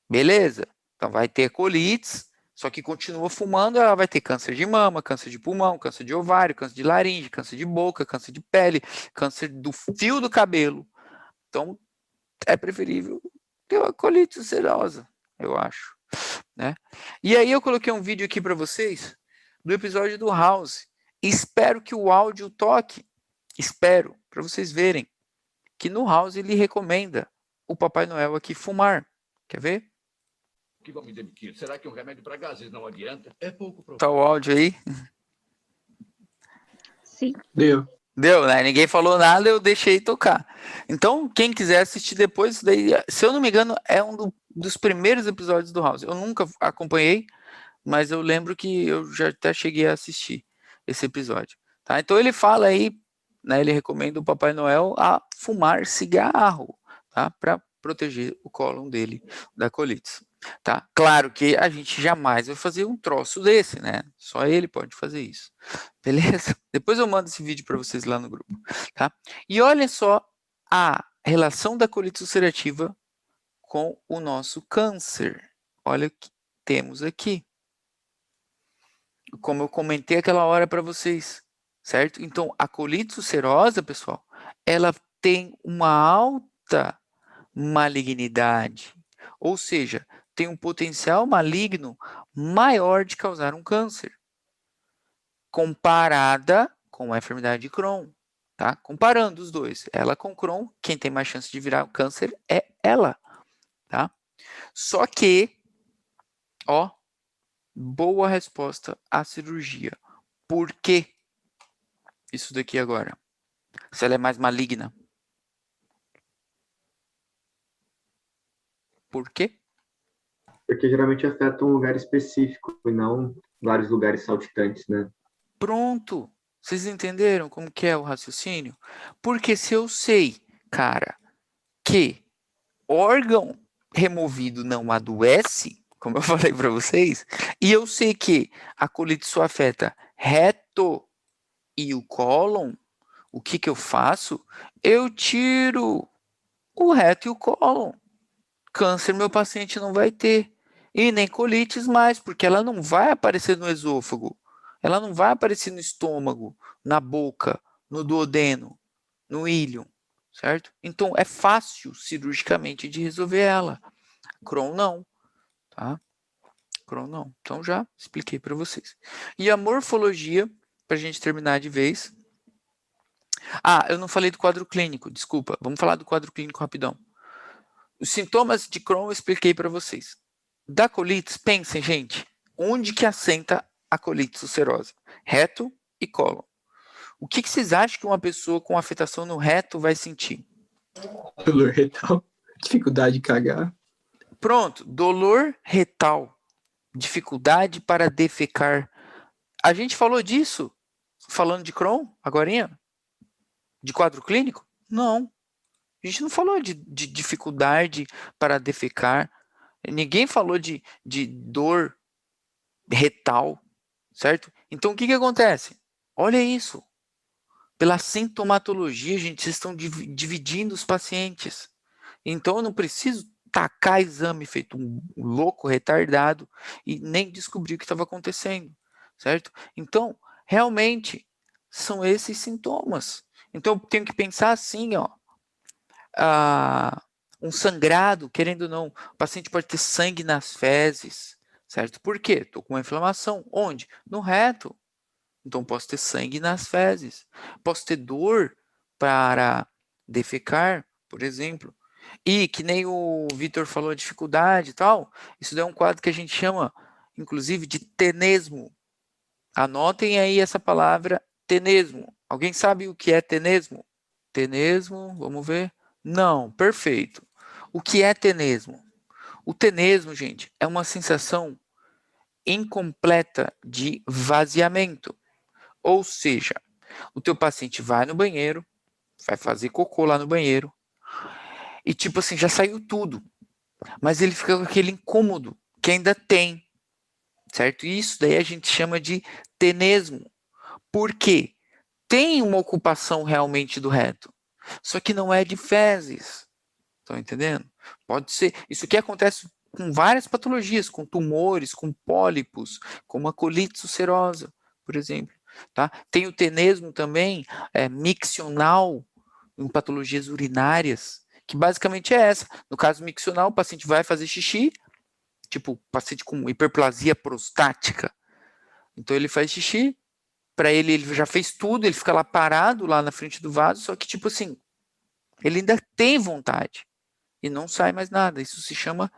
beleza? Então vai ter colites, só que continua fumando, ela vai ter câncer de mama, câncer de pulmão, câncer de ovário, câncer de laringe, câncer de boca, câncer de pele, câncer do fio do cabelo. Então é preferível ter uma colite ulcerosa, eu acho, né? E aí eu coloquei um vídeo aqui para vocês do episódio do House. Espero que o áudio toque. Espero, para vocês verem que no House ele recomenda o Papai Noel aqui fumar. Quer ver? Que vão me demitir. Será que um remédio para gases não adianta? É pouco provável. Tá o áudio aí? Sim. Deu. Deu, né? Ninguém falou nada, eu deixei tocar. Então, quem quiser assistir depois, daí, se eu não me engano, é um dos primeiros episódios do House. Eu nunca acompanhei, mas eu lembro que eu já até cheguei a assistir esse episódio. Tá? Então ele fala aí, né, ele recomenda o Papai Noel a fumar cigarro, tá? Para proteger o cólon dele da colite. Tá? Claro que a gente jamais vai fazer um troço desse, né? Só ele pode fazer isso. Beleza? Depois eu mando esse vídeo para vocês lá no grupo. Tá? E olhem só a relação da colite ulcerativa com o nosso câncer. Olha o que temos aqui. Como eu comentei aquela hora para vocês, certo? Então, a colite ulcerosa, pessoal, ela tem uma alta malignidade, ou seja, tem um potencial maligno maior de causar um câncer, comparada com a enfermidade de Crohn, tá? Comparando os dois, ela com Crohn, quem tem mais chance de virar câncer é ela, tá? Só que, ó, boa resposta à cirurgia. Por quê? Isso daqui agora. Se ela é mais maligna. Por quê? Porque geralmente afeta um lugar específico e não vários lugares saltitantes, né? Pronto. Vocês entenderam como que é o raciocínio? Porque se eu sei, cara, que órgão removido não adoece, como eu falei para vocês, e eu sei que a colite só afeta reto e o cólon, o que que eu faço? Eu tiro o reto e o cólon. Câncer meu paciente não vai ter. E nem colites mais, porque ela não vai aparecer no esôfago. Ela não vai aparecer no estômago, na boca, no duodeno, no íleon, certo? Então é fácil cirurgicamente de resolver ela. Crohn não, tá? Crohn não. Então já expliquei para vocês. E a morfologia, para a gente terminar de vez. Ah, eu não falei do quadro clínico, desculpa. Vamos falar do quadro clínico rapidão. Os sintomas de Crohn eu expliquei para vocês. Da colitis, pensem, gente, onde que assenta a colite ulcerosa? Reto e cólon. O que vocês acham que uma pessoa com afetação no reto vai sentir? Dolor retal, dificuldade de cagar. Pronto, dolor retal, dificuldade para defecar. A gente falou disso falando de Crohn, agorinha? De quadro clínico? Não. A gente não falou de dificuldade para defecar. Ninguém falou de dor retal, certo? Então, o que acontece? Olha isso. Pela sintomatologia, gente, vocês estão dividindo os pacientes. Então, eu não preciso tacar exame feito um louco, retardado, e nem descobrir o que estava acontecendo, certo? Então, realmente, são esses sintomas. Então, eu tenho que pensar assim, ó. Um sangrado, querendo ou não, o paciente pode ter sangue nas fezes, certo? Por quê? Estou com uma inflamação. Onde? No reto. Então, posso ter sangue nas fezes. Posso ter dor para defecar, por exemplo. E, que nem o Vitor falou, dificuldade e tal, isso é um quadro que a gente chama, inclusive, de tenesmo. Anotem aí essa palavra, tenesmo. Alguém sabe o que é tenesmo? Tenesmo, vamos ver. Não, perfeito. O que é tenesmo? O tenesmo, gente, é uma sensação incompleta de vaziamento. Ou seja, o teu paciente vai no banheiro, vai fazer cocô lá no banheiro, e tipo assim, já saiu tudo. Mas ele fica com aquele incômodo que ainda tem, certo? E isso daí a gente chama de tenesmo. Por quê? Tem uma ocupação realmente do reto, só que não é de fezes. Estão entendendo? Pode ser. Isso aqui acontece com várias patologias, com tumores, com pólipos, como a colite ulcerosa, por exemplo. Tá? Tem o tenesmo também, miccional, em patologias urinárias, que basicamente é essa. No caso miccional, o paciente vai fazer xixi, tipo, paciente com hiperplasia prostática. Então ele faz xixi, para ele já fez tudo, ele fica lá parado, lá na frente do vaso, só que tipo assim, ele ainda tem vontade e não sai mais nada. Isso se chama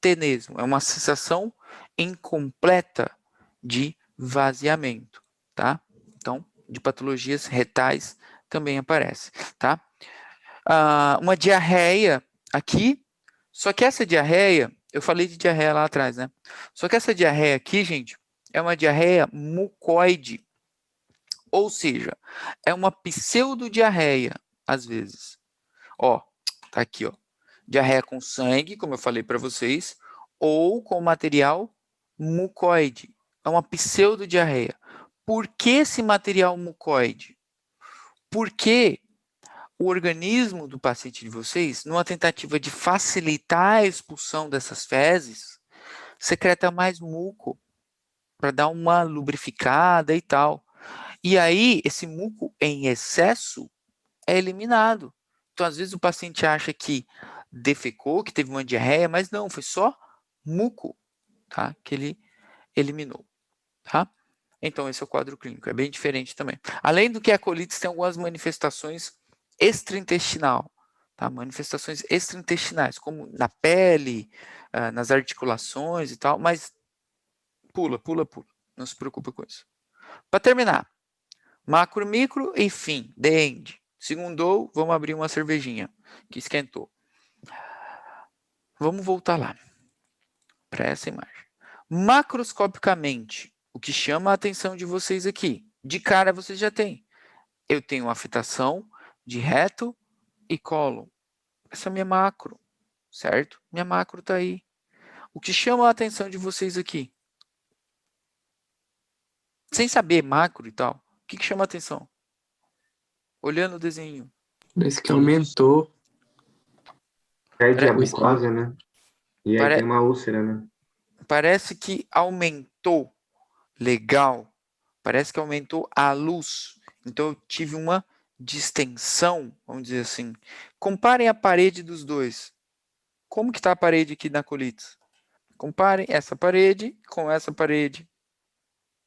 tenesmo. É uma sensação incompleta de vaziamento, tá? Então, de patologias retais também aparece, tá? Uma diarreia aqui, só que essa diarreia, eu falei de diarreia lá atrás, né? Só que essa diarreia aqui, gente, é uma diarreia mucoide, ou seja, é uma pseudodiarreia, às vezes. Ó, tá aqui, ó. Diarreia com sangue, como eu falei para vocês, ou com material mucoide. É uma pseudodiarreia. Por que esse material mucoide? Porque o organismo do paciente de vocês, numa tentativa de facilitar a expulsão dessas fezes, secreta mais muco para dar uma lubrificada e tal. E aí, esse muco em excesso é eliminado. Então, às vezes, o paciente acha que defecou, que teve uma diarreia, mas não, foi só muco, tá? Que ele eliminou, tá? Então, esse é o quadro clínico, é bem diferente também. Além do que a colites tem algumas manifestações extraintestinal, tá? Manifestações extraintestinais, como na pele, nas articulações e tal, mas pula, não se preocupa com isso. Para terminar, macro, micro e fim, the end. Segundou, vamos abrir uma cervejinha, que esquentou. Vamos voltar lá, para essa imagem. Macroscopicamente, o que chama a atenção de vocês aqui, de cara vocês já têm. Eu tenho uma fitação de reto e cólon. Essa é a minha macro, certo? Minha macro está aí. O que chama a atenção de vocês aqui? Sem saber macro e tal, o que chama a atenção? Olhando o desenho. Parece que aumentou. Perde a O mucosa, né? E aí Pare- tem uma úlcera, né? Parece que aumentou. Legal. Parece que aumentou a luz. Então, eu tive uma distensão, vamos dizer assim. Comparem a parede dos dois. Como que está a parede aqui na colitis? Comparem essa parede com essa parede.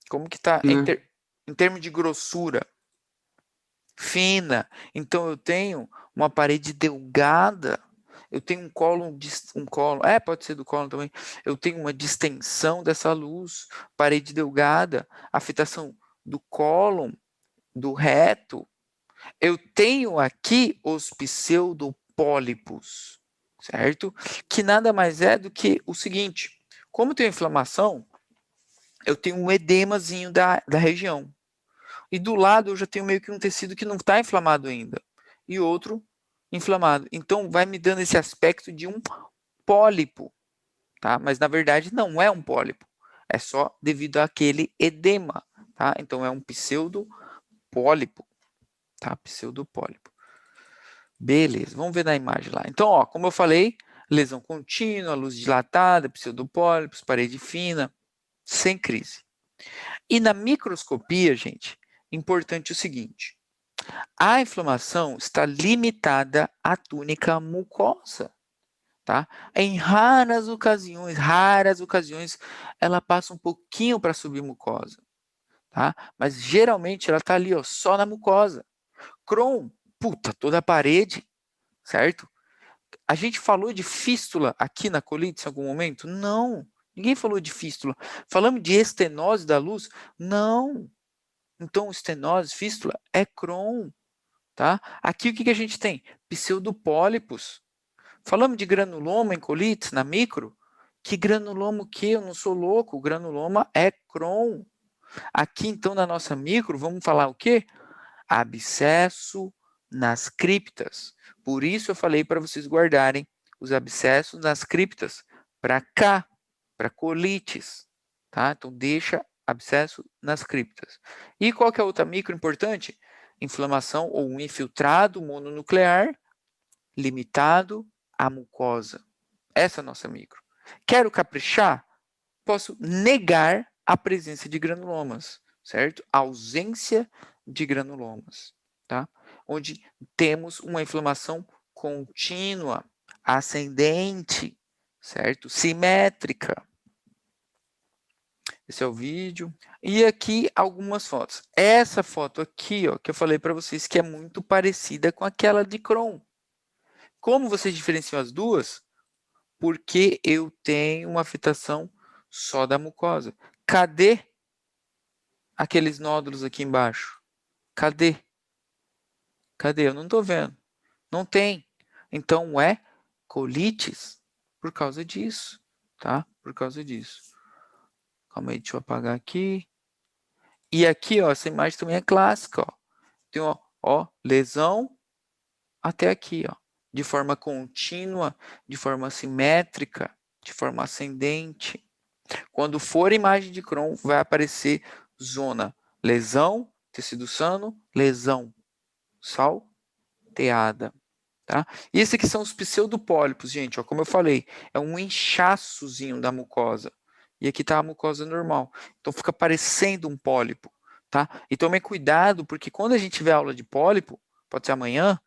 Como que está Né? em termos de grossura? Fina. Então, eu tenho uma parede delgada. Eu tenho um cólon, pode ser do cólon também. Eu tenho uma distensão dessa luz, parede delgada, a fitação do cólon, do reto. Eu tenho aqui os pseudopólipos, certo? Que nada mais é do que o seguinte: como eu tenho inflamação, eu tenho um edemazinho da região. E do lado eu já tenho meio que um tecido que não está inflamado ainda. E outro inflamado. Então vai me dando esse aspecto de um pólipo, tá? Mas na verdade não é um pólipo. É só devido àquele edema, tá? Então é um pseudopólipo, tá? Pseudopólipo. Beleza, vamos ver na imagem lá. Então, ó, como eu falei, lesão contínua, luz dilatada, pseudopólipos, parede fina, sem crise. E na microscopia, gente, importante o seguinte: a inflamação está limitada à túnica mucosa, tá? Em raras ocasiões, ela passa um pouquinho para a submucosa, tá? Mas geralmente ela está ali, ó, só na mucosa. Crohn, puta, toda a parede, certo? A gente falou de fístula aqui na colitis em algum momento? Não. Ninguém falou de fístula. Falamos de estenose da luz? Não. Então, estenose, fístula é Crohn, tá? Aqui o que a gente tem? Pseudopólipos. Falamos de granuloma em colitis na micro? Que granuloma o quê? Eu não sou louco. O granuloma é Crohn. Aqui, então, na nossa micro, vamos falar o quê? Abscesso nas criptas. Por isso eu falei para vocês guardarem os abscessos nas criptas para cá, para colites, tá? Então deixa abscesso nas criptas. E qual que é a outra micro importante? Inflamação ou um infiltrado mononuclear limitado à mucosa. Essa é a nossa micro. Quero caprichar? Posso negar a presença de granulomas, certo? A ausência de granulomas, tá? Onde temos uma inflamação contínua, ascendente, certo? Simétrica. Esse é o vídeo. E aqui algumas fotos. Essa foto aqui, ó, que eu falei para vocês que é muito parecida com aquela de Crohn. Como vocês diferenciam as duas? Porque eu tenho uma fitação só da mucosa. Cadê aqueles nódulos aqui embaixo? Cadê? Cadê? Eu não estou vendo. Não tem. Então é colites por causa disso, tá? Por causa disso. Calma aí, deixa eu apagar aqui. E aqui, ó, essa imagem também é clássica, ó. Tem, ó, lesão até aqui, ó. De forma contínua, de forma simétrica, de forma ascendente. Quando for imagem de Crohn, vai aparecer zona lesão, tecido sano, lesão salteada, tá? E esses aqui são os pseudopólipos, gente, ó, como eu falei, é um inchaçozinho da mucosa. E aqui está a mucosa normal. Então fica parecendo um pólipo, tá? E tomem cuidado, porque quando a gente tiver aula de pólipo, pode ser amanhã,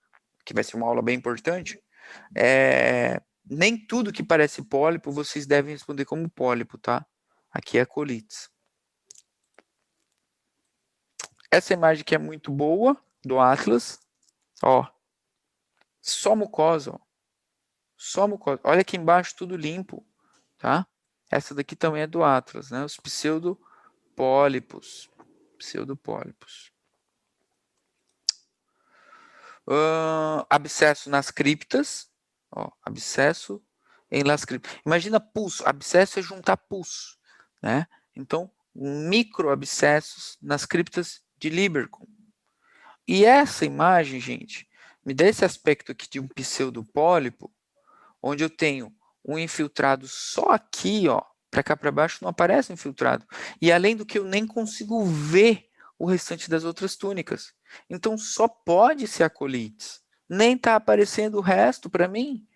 que vai ser uma aula bem importante, nem tudo que parece pólipo vocês devem responder como pólipo, tá? Aqui é a colites. Essa imagem aqui é muito boa, do Atlas. Ó, só mucosa, ó. Só mucosa. Olha aqui embaixo, tudo limpo, tá? Essa daqui também é do Atlas, né? Os pseudopólipos. Pseudopólipos. Abscesso nas criptas. Ó, abscesso em las criptas. Imagina pus, abscesso é juntar pus, né? Então, microabscessos nas criptas de Lieberkühn. E essa imagem, gente, me dá esse aspecto aqui de um pseudopólipo, onde eu tenho um infiltrado só aqui, ó, para cá para baixo não aparece infiltrado. E além do que eu nem consigo ver o restante das outras túnicas. Então só pode ser a colites. Nem está aparecendo o resto para mim.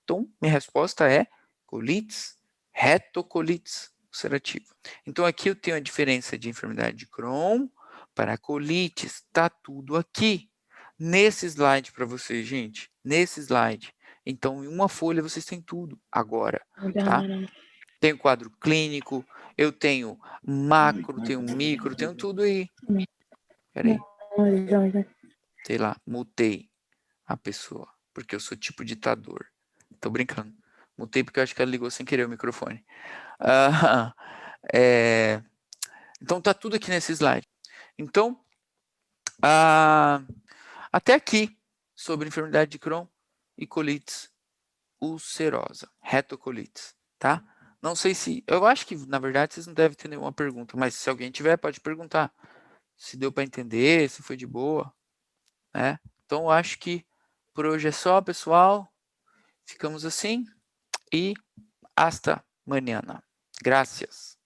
Então minha resposta é colites, retocolites ulcerativa. Então aqui eu tenho a diferença de enfermidade de Crohn para colites. Está tudo aqui. Nesse slide para vocês, gente. Nesse slide. Então, em uma folha vocês têm tudo agora, tá? Tenho quadro clínico, eu tenho macro, tenho micro, tenho tudo aí. Peraí. Sei lá, mutei a pessoa, porque eu sou tipo ditador. Tô brincando. Mutei porque eu acho que ela ligou sem querer o microfone. Então, tá tudo aqui nesse slide. Então, até aqui, sobre enfermidade de Crohn e colites ulcerosa, retocolites, tá? Não sei se, eu acho que na verdade vocês não devem ter nenhuma pergunta, mas se alguém tiver pode perguntar, se deu para entender, se foi de boa, né? Então eu acho que por hoje é só, pessoal, ficamos assim e hasta mañana. Gracias.